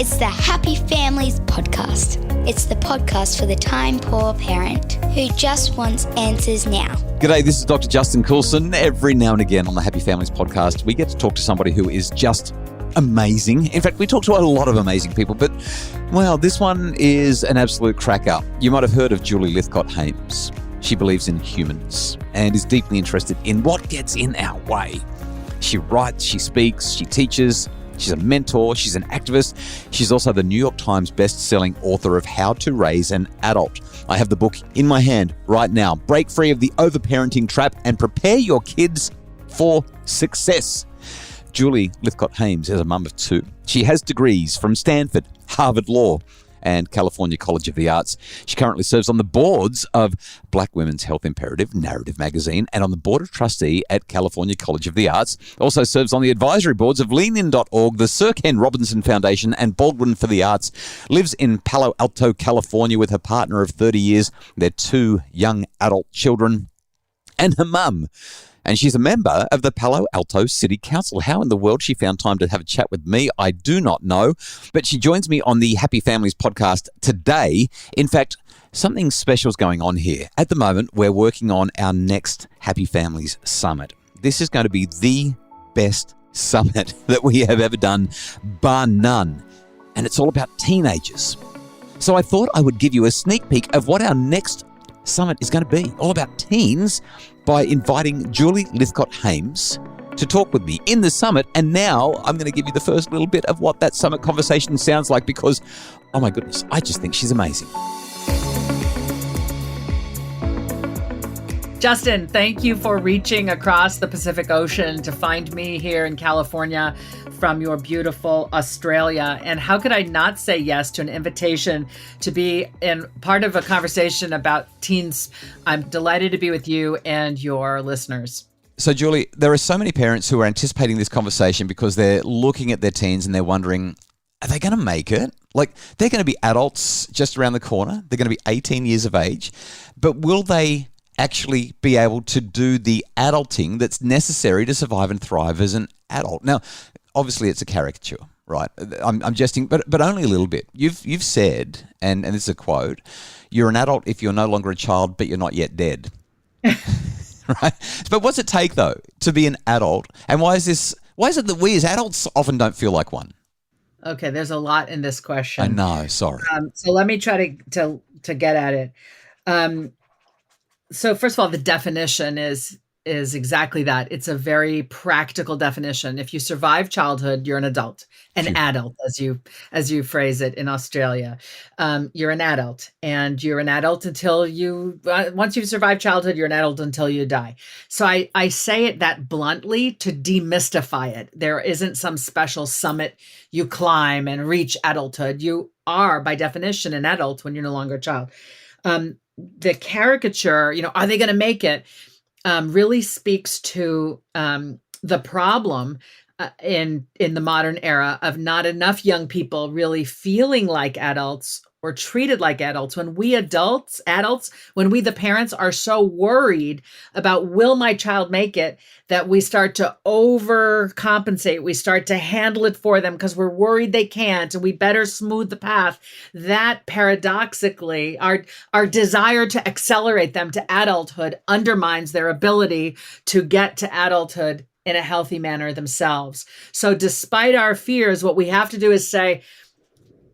It's the Happy Families podcast. It's the podcast for the time-poor parent who just wants answers now. G'day, this is Dr. Justin Coulson. Every now and again on the Happy Families podcast, we get to talk to somebody who is just amazing. In fact, we talk to a lot of amazing people, but, well, this one is an absolute cracker. You might have heard of Julie Lythcott-Haims. She believes in humans and is deeply interested in what gets in our way. She writes, she speaks, she teaches. She's a mentor. She's an activist. She's also the New York Times best-selling author of How to Raise an Adult. I have the book in my hand right now. Break free of the overparenting trap and prepare your kids for success. Julie Lythcott-Haims is a mum of two. She has degrees from Stanford, Harvard Law, and California College of the Arts. She currently serves on the boards of Black Women's Health Imperative, Narrative Magazine, and on the Board of Trustee at California College of the Arts. Also serves on the advisory boards of leanin.org, the Sir Ken Robinson Foundation, and Baldwin for the Arts. Lives in Palo Alto, California with her partner of 30 years, their two young adult children, and her mum. And she's a member of the Palo Alto City Council. How in the world she found time to have a chat with me, I do not know. But she joins me on the Happy Families podcast today. In fact, something special is going on here. At the moment, we're working on our next Happy Families Summit. This is going to be the best summit that we have ever done, bar none. And it's all about teenagers. So I thought I would give you a sneak peek of what our next summit is going to be, all about teens, by inviting Julie Lythcott-Haims to talk with me in the summit. And now I'm going to give you the first little bit of what that summit conversation sounds like because, oh my goodness, I just think she's amazing. Justin, thank you for reaching across the Pacific Ocean to find me here in California from your beautiful Australia. And how could I not say yes to an invitation to be in part of a conversation about teens? I'm delighted to be with you and your listeners. So, Julie, there are so many parents who are anticipating this conversation because they're looking at their teens and they're wondering, are they going to make it? Like, they're going to be adults just around the corner. They're going to be 18 years of age. But will they actually be able to do the adulting that's necessary to survive and thrive as an adult? Now, obviously it's a caricature, right? I'm jesting, but only a little bit. You've said, and this is a quote, you're an adult if you're no longer a child, but you're not yet dead. Right? But what's it take, though, to be an adult? And why is it that we as adults often don't feel like one? Okay, there's a lot in this question. I know, sorry. So let me try to get at it. So first of all, the definition is exactly that. It's a very practical definition. If you survive childhood, you're an adult, an adult, as you phrase it in Australia. You're an adult, and you're an adult until once you've survived childhood, you're an adult until you die. So I say it that bluntly to demystify it. There isn't some special summit you climb and reach adulthood. You are, by definition, an adult when you're no longer a child. The caricature, are they going to make it, really speaks to the problem in the modern era of not enough young people really feeling like adults or treated like adults. When we adults, when we the parents are so worried about will my child make it, that we start to overcompensate. We start to handle it for them because we're worried they can't, and we better smooth the path. That paradoxically, our desire to accelerate them to adulthood undermines their ability to get to adulthood in a healthy manner themselves. So despite our fears, what we have to do is say,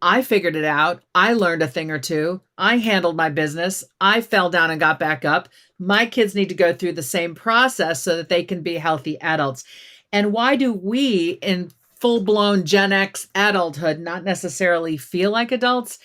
I figured it out. I learned a thing or two. I handled my business. I fell down and got back up. My kids need to go through the same process so that they can be healthy adults. And why do we in full-blown Gen X adulthood not necessarily feel like adults?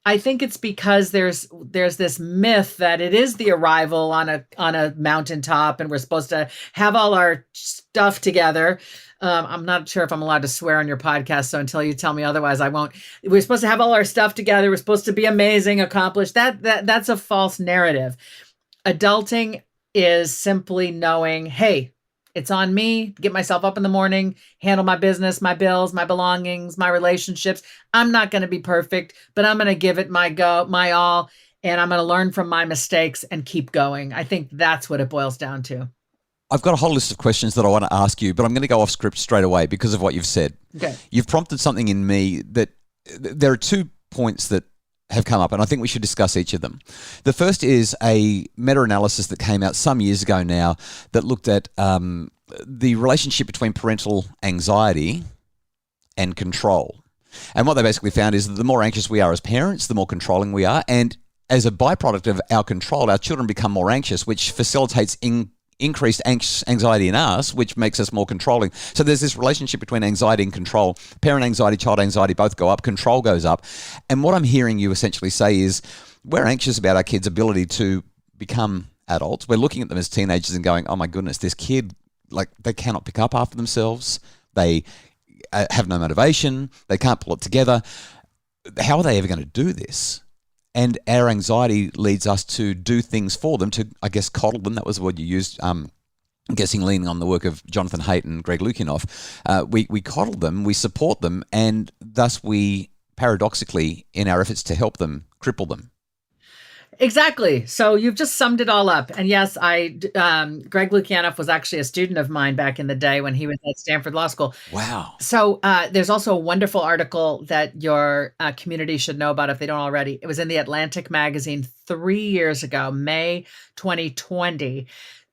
I think it's because there's this myth that it is the arrival on a mountaintop and we're supposed to have all our stuff together. I'm not sure if I'm allowed to swear on your podcast, so until you tell me otherwise, I won't. We're supposed to have all our stuff together. We're supposed to be amazing, accomplished. That's a false narrative. Adulting is simply knowing, hey, it's on me to get myself up in the morning, handle my business, my bills, my belongings, my relationships. I'm not going to be perfect, but I'm going to give it my all, and I'm going to learn from my mistakes and keep going. I think that's what it boils down to. I've got a whole list of questions that I want to ask you, but I'm going to go off script straight away because of what you've said. Okay. You've prompted something in me that there are 2 points that have come up, and I think we should discuss each of them. The first is a meta-analysis that came out some years ago now that looked at the relationship between parental anxiety and control. And what they basically found is that the more anxious we are as parents, the more controlling we are. And as a byproduct of our control, our children become more anxious, which facilitates increased anxiety in us, which makes us more controlling. So there's this relationship between anxiety and control. Parent anxiety, child anxiety both go up, control goes up. And what I'm hearing you essentially say is we're anxious about our kids' ability to become adults. We're looking at them as teenagers and going, oh my goodness, this kid, like, they cannot pick up after themselves. They have no motivation. They can't pull it together. How are they ever going to do this? And our anxiety leads us to do things for them, to, I guess, coddle them. That was the word you used, I'm guessing leaning on the work of Jonathan Haidt and Greg Lukianoff. We coddle them, we support them, and thus we, paradoxically, in our efforts to help them, cripple them. Exactly. So you've just summed it all up. And yes, Greg Lukianoff was actually a student of mine back in the day when he was at Stanford Law School. Wow. So there's also a wonderful article that your community should know about if they don't already. It was in the Atlantic magazine 3 years ago, May 2020.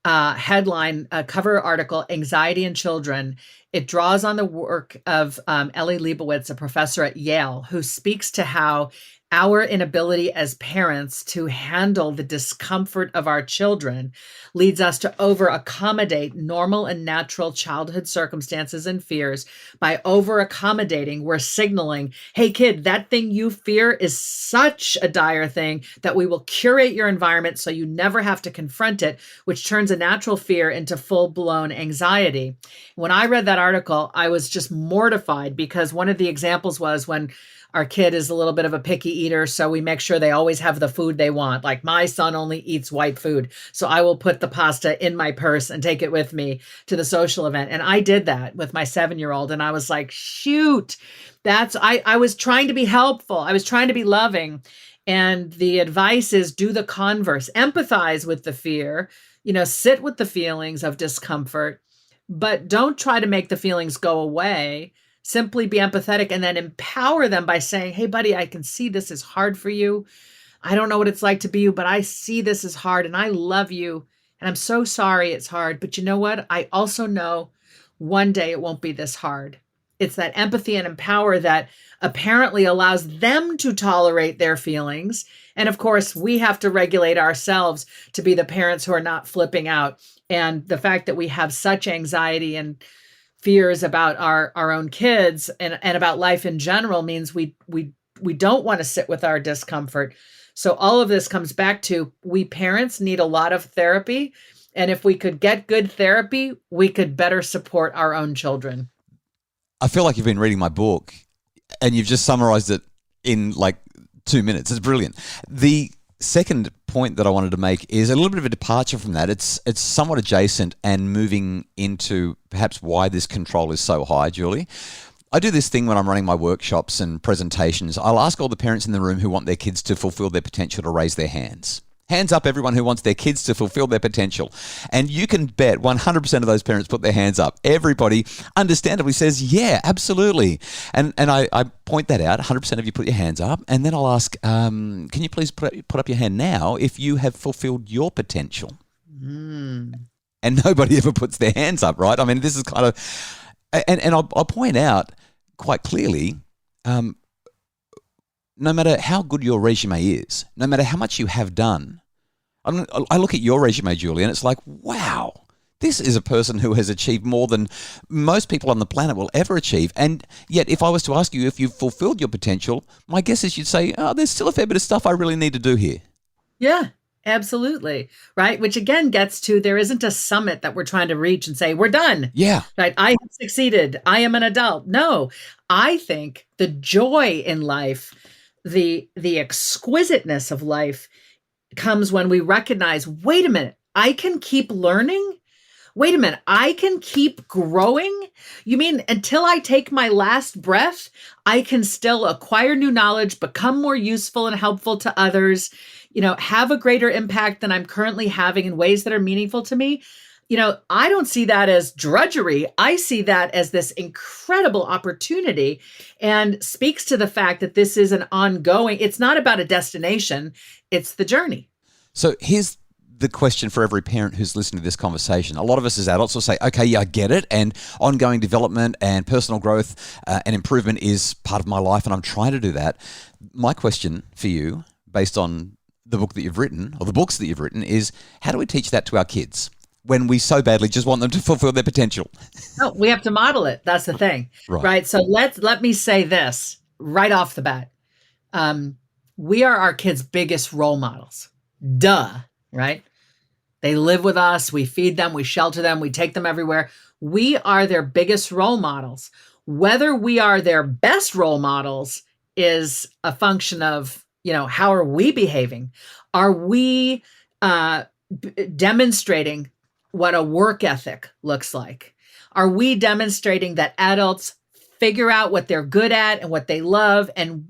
Headline, cover article, Anxiety in Children. It draws on the work of Ellie Leibovitz, a professor at Yale, who speaks to how our inability as parents to handle the discomfort of our children leads us to over-accommodate normal and natural childhood circumstances and fears. By over-accommodating, we're signaling, hey kid, that thing you fear is such a dire thing that we will curate your environment so you never have to confront it, which turns a natural fear into full-blown anxiety. When I read that article, I was just mortified because one of the examples was when our kid is a little bit of a picky eater, so we make sure they always have the food they want. Like my son only eats white food, so I will put the pasta in my purse and take it with me to the social event. And I did that with my 7-year-old, and I was like, shoot, I was trying to be helpful. I was trying to be loving. And the advice is do the converse, empathize with the fear, sit with the feelings of discomfort, but don't try to make the feelings go away. Simply be empathetic and then empower them by saying, hey, buddy, I can see this is hard for you. I don't know what it's like to be you, but I see this is hard and I love you. And I'm so sorry it's hard. But you know what? I also know one day it won't be this hard. It's that empathy and empower that apparently allows them to tolerate their feelings. And of course, we have to regulate ourselves to be the parents who are not flipping out. And the fact that we have such anxiety and fears about our own kids and about life in general means we don't want to sit with our discomfort. So all of this comes back to we parents need a lot of therapy. And if we could get good therapy, we could better support our own children. I feel like you've been reading my book and you've just summarized it in like 2 minutes. It's brilliant. The second point that I wanted to make is a little bit of a departure from that. It's somewhat adjacent and moving into perhaps why this control is so high, Julie. I do this thing when I'm running my workshops and presentations. I'll ask all the parents in the room who want their kids to fulfill their potential to raise their hands. Hands up, everyone who wants their kids to fulfill their potential. And you can bet 100% of those parents put their hands up. Everybody understandably says, yeah, absolutely. And I point that out, 100% of you put your hands up. And then I'll ask, can you please put up your hand now if you have fulfilled your potential? And nobody ever puts their hands up, right? I mean, this is kind of, and I'll point out quite clearly, no matter how good your resume is, no matter how much you have done, I look at your resume, Julie, and it's like, wow, this is a person who has achieved more than most people on the planet will ever achieve. And yet, if I was to ask you if you've fulfilled your potential, my guess is you'd say, oh, there's still a fair bit of stuff I really need to do here. Yeah, absolutely. Right. Which again gets to there isn't a summit that we're trying to reach and say, we're done. Yeah. Right. I have succeeded. I am an adult. No, I think the joy in life, the exquisiteness of life comes when we recognize, wait a minute, I can keep learning. Wait a minute, I can keep growing. You mean until I take my last breath, I can still acquire new knowledge, become more useful and helpful to others, have a greater impact than I'm currently having in ways that are meaningful to me. I don't see that as drudgery. I see that as this incredible opportunity, and speaks to the fact that this is an ongoing, it's not about a destination, it's the journey. So here's the question for every parent who's listening to this conversation. A lot of us as adults will say, okay, yeah, I get it. And ongoing development and personal growth and improvement is part of my life, and I'm trying to do that. My question for you, based on the book that you've written, or the books that you've written, is how do we teach that to our kids when we so badly just want them to fulfill their potential? No, we have to model it. That's the thing, right? So let me say this right off the bat. We are our kids' biggest role models. Duh, right? They live with us. We feed them. We shelter them. We take them everywhere. We are their biggest role models. Whether we are their best role models is a function of, how are we behaving? Are we demonstrating what a work ethic looks like? Are we demonstrating that adults figure out what they're good at and what they love and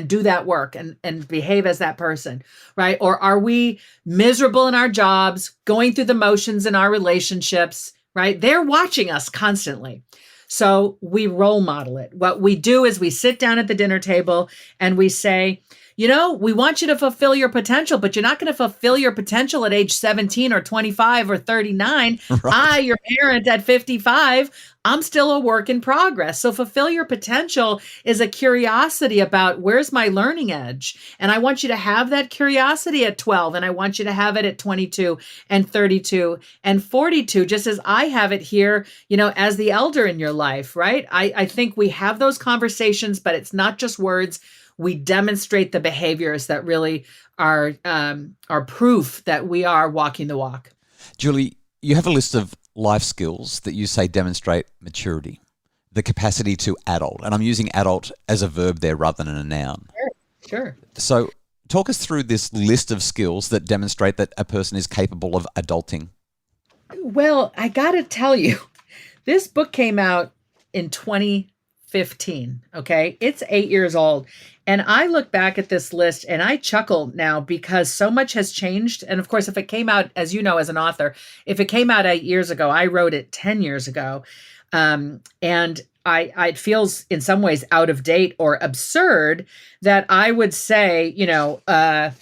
do that work and behave as that person, right? Or are we miserable in our jobs, going through the motions in our relationships, right? They're watching us constantly. So we role model it. What we do is we sit down at the dinner table and we say, we want you to fulfill your potential, but you're not going to fulfill your potential at age 17 or 25 or 39. Right. Your parent at 55, I'm still a work in progress. So fulfill your potential is a curiosity about where's my learning edge. And I want you to have that curiosity at 12. And I want you to have it at 22 and 32 and 42, just as I have it here, as the elder in your life, right? I think we have those conversations, but it's not just words. We demonstrate the behaviors that really are proof that we are walking the walk. Julie, you have a list of life skills that you say demonstrate maturity, the capacity to adult. And I'm using adult as a verb there rather than a noun. Sure. So talk us through this list of skills that demonstrate that a person is capable of adulting. Well, I got to tell you, this book came out in 2015, okay? It's 8 years old. And I look back at this list and I chuckle now because so much has changed. And of course, if it came out, as you know, as an author, if it came out 8 years ago, I wrote it 10 years ago. And it feels in some ways out of date or absurd that I would say, an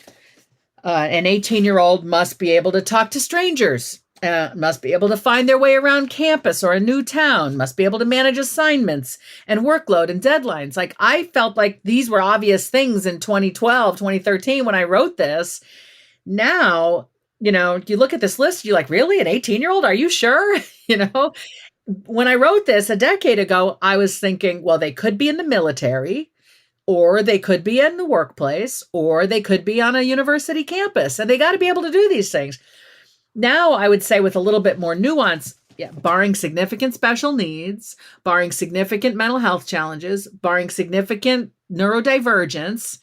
18-year-old must be able to talk to strangers. Must be able to find their way around campus or a new town, must be able to manage assignments and workload and deadlines. Like, I felt like these were obvious things in 2012, 2013 when I wrote this. Now, you look at this list, you're like, really? An 18-year-old? Are you sure? When I wrote this a decade ago, I was thinking, well, they could be in the military, or they could be in the workplace, or they could be on a university campus, and they got to be able to do these things. Now, I would say with a little bit more nuance, barring significant special needs, barring significant mental health challenges, barring significant neurodivergence,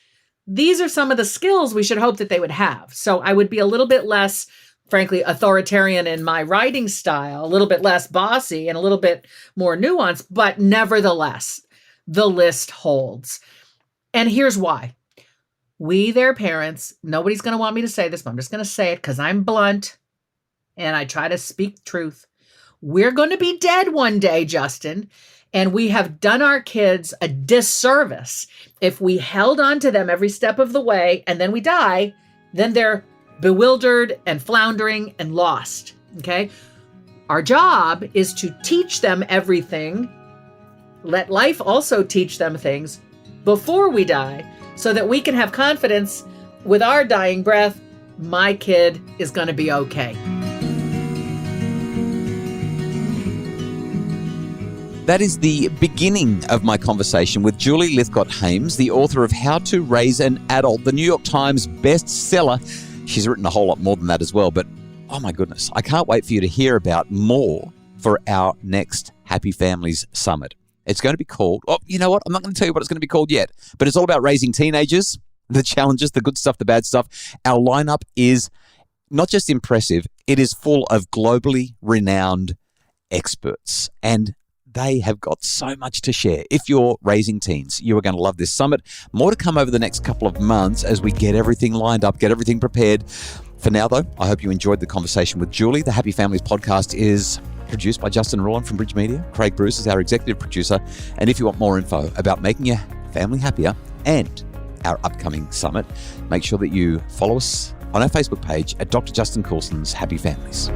these are some of the skills we should hope that they would have. So I would be a little bit less, frankly, authoritarian in my writing style, a little bit less bossy and a little bit more nuanced, but nevertheless, the list holds. And here's why. We, their parents, nobody's going to want me to say this, but I'm just going to say it because I'm blunt. And I try to speak truth. We're going to be dead one day, Justin. And we have done our kids a disservice if we held on to them every step of the way and then we die, then they're bewildered and floundering and lost. Okay? Our job is to teach them everything. Let life also teach them things before we die so that we can have confidence with our dying breath. My kid is going to be okay. That is the beginning of my conversation with Julie Lythcott-Haims, the author of How to Raise an Adult, the New York Times bestseller. She's written a whole lot more than that as well, but oh my goodness, I can't wait for you to hear about more for our next Happy Families Summit. It's going to be called, you know what? I'm not going to tell you what it's going to be called yet, but it's all about raising teenagers, the challenges, the good stuff, the bad stuff. Our lineup is not just impressive, it is full of globally renowned experts, and they have got so much to share. If you're raising teens, you are going to love this summit. More to come over the next couple of months as we get everything lined up, get everything prepared For now, though, I hope you enjoyed the conversation with Julie. The Happy Families podcast is produced by Justin Rowland from Bridge Media. Craig Bruce is our executive producer. And if you want more info about making your family happier and our upcoming summit, make sure that you follow us on our Facebook page at Dr. Justin Coulson's Happy Families.